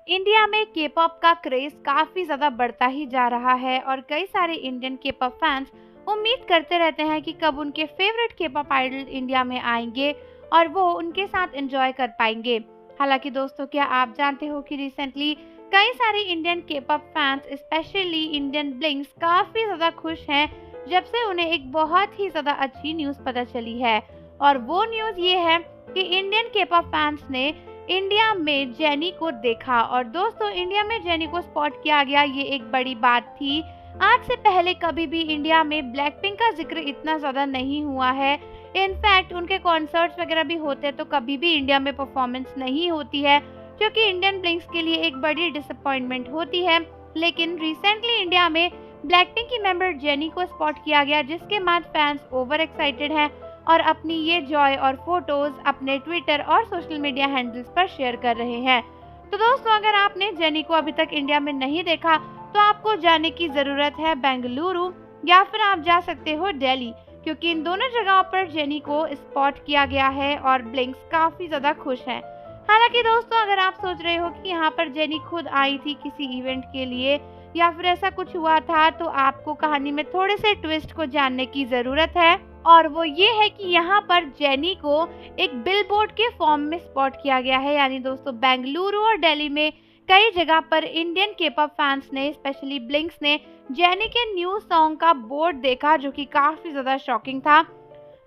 India में K-pop का craze काफी ज्यादा बढ़ता ही जा रहा है और कई सारे इंडियन के-पॉप फैंस उम्मीद करते रहते हैं कि कब उनके फेवरेट के-पॉप आइडल इंडिया में आएंगे और वो उनके साथ एंजॉय कर पाएंगे। हालांकि दोस्तों, क्या आप जानते हो कि रिसेंटली कई सारे Indian K-pop fans specially Indian blinks काफी ज्यादा खुश हैं जब से उन्हें एक बहुत ही ज्यादा अच्छी न्यूज पता चली है। और वो न्यूज ये है कि इंडियन के-पॉप फैंस ने इंडिया में जेनी को देखा। और दोस्तों, इंडिया में जेनी को स्पॉट किया गया, ये एक बड़ी बात थी। आज से पहले कभी भी इंडिया में ब्लैक पिंक का जिक्र इतना ज़्यादा नहीं हुआ है। इनफैक्ट उनके कॉन्सर्ट्स वगैरह भी होते हैं तो कभी भी इंडिया में परफॉर्मेंस नहीं होती है, जो कि इंडियन ब्लिंक्स के लिए एक बड़ी डिसअपॉइंटमेंट होती है। लेकिन रिसेंटली इंडिया में ब्लैक पिंक की मेंबर जेनी को स्पॉट किया गया, जिसके बाद फैंस ओवर एक्साइटेड हैं और अपनी ये जॉय और फोटोज अपने ट्विटर और सोशल मीडिया हैंडल्स पर शेयर कर रहे हैं। तो दोस्तों, अगर आपने जेनी को अभी तक इंडिया में नहीं देखा तो आपको जाने की ज़रूरत है बेंगलुरु, या फिर आप जा सकते हो दिल्ली, क्योंकि इन दोनों जगहों पर जेनी को स्पॉट किया गया है और ब्लिंक्स काफ़ी ज़्यादा खुश हैं। हालांकि दोस्तों, अगर आप सोच रहे हो कि यहाँ पर जेनी खुद आई थी किसी इवेंट के लिए या फिर ऐसा कुछ हुआ था, तो आपको कहानी में थोड़े से ट्विस्ट को जानने की ज़रूरत है। और वो ये है कि यहाँ पर जेनी को एक बिलबोर्ड के फॉर्म में स्पॉट किया गया है। यानी दोस्तों, बेंगलुरु और दिल्ली में कई जगह पर इंडियन के-पॉप फैंस ने, स्पेशली ब्लिंक्स ने, जेनी के न्यू सॉन्ग का बोर्ड देखा, जो कि काफ़ी ज़्यादा शॉकिंग था।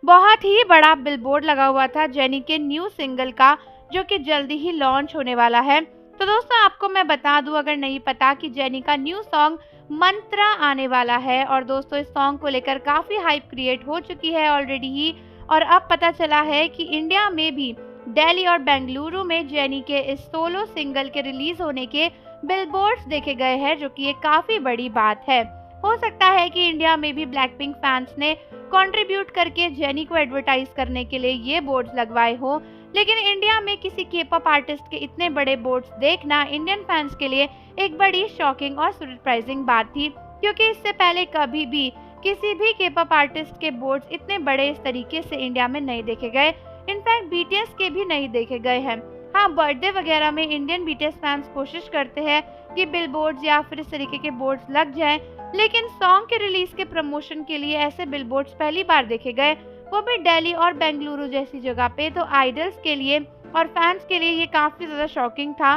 बहुत ही बड़ा बिलबोर्ड लगा हुआ था जेनी के न्यू सिंगल का, जो कि जल्दी ही लॉन्च होने वाला है। तो दोस्तों, आपको मैं बता दूं, अगर नहीं पता, कि जेनी का न्यू सॉन्ग मंत्रा आने वाला है। और दोस्तों, इस सॉन्ग को लेकर काफ़ी हाइप क्रिएट हो चुकी है ऑलरेडी ही। और अब पता चला है कि इंडिया में भी दिल्ली और बेंगलुरु में जेनी के इस सोलो सिंगल के रिलीज होने के बिलबोर्ड्स देखे गए हैं, जो कि एक काफ़ी बड़ी बात है। हो सकता है कि इंडिया में भी ब्लैक पिंक फैंस ने कंट्रीब्यूट करके जेनी को एडवर्टाइज करने के लिए ये बोर्ड्स लगवाए हो। लेकिन इंडिया में किसी के-पॉप आर्टिस्ट के इतने बड़े बोर्ड्स देखना इंडियन फैंस के लिए एक बड़ी शॉकिंग और सरप्राइजिंग बात थी, क्योंकि इससे पहले कभी भी किसी भी के-पॉप आर्टिस्ट के बोर्ड्स इतने बड़े इस तरीके से इंडिया में नहीं देखे गए। इनफैक्ट बीटीएस के भी नहीं देखे गए हैं। हाँ, बर्थडे वगैरह में इंडियन बीटीएस फैंस कोशिश करते हैं कि बिलबोर्ड्स या फिर इस तरीके के बोर्ड्स लग जाएं, लेकिन सॉन्ग के रिलीज के प्रमोशन के लिए ऐसे बिलबोर्ड्स पहली बार देखे गए, वो भी दिल्ली और बेंगलुरु जैसी जगह पे। तो आइडल्स के लिए और फैंस के लिए ये काफ़ी ज़्यादा शॉकिंग था।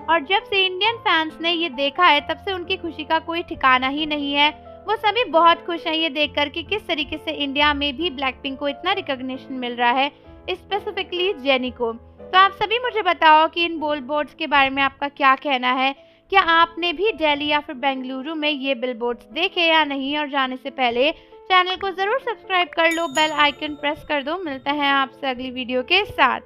और जब से इंडियन फैंस ने ये देखा है, तब से उनकी खुशी का कोई ठिकाना ही नहीं है। वो सभी बहुत खुश हैं ये देखकर कि किस तरीके से इंडिया में भी ब्लैक पिंक को इतना रिकॉग्निशन मिल रहा है, स्पेसिफिकली जेनी को। तो आप सभी मुझे बताओ कि इन बिलबोर्ड्स के बारे में आपका क्या कहना है। क्या आपने भी दिल्ली या फिर बेंगलुरु में ये बिलबोर्ड्स देखे या नहीं? और जाने से पहले चैनल को ज़रूर सब्सक्राइब कर लो, बेल आइकन प्रेस कर दो। मिलते हैं आपसे अगली वीडियो के साथ।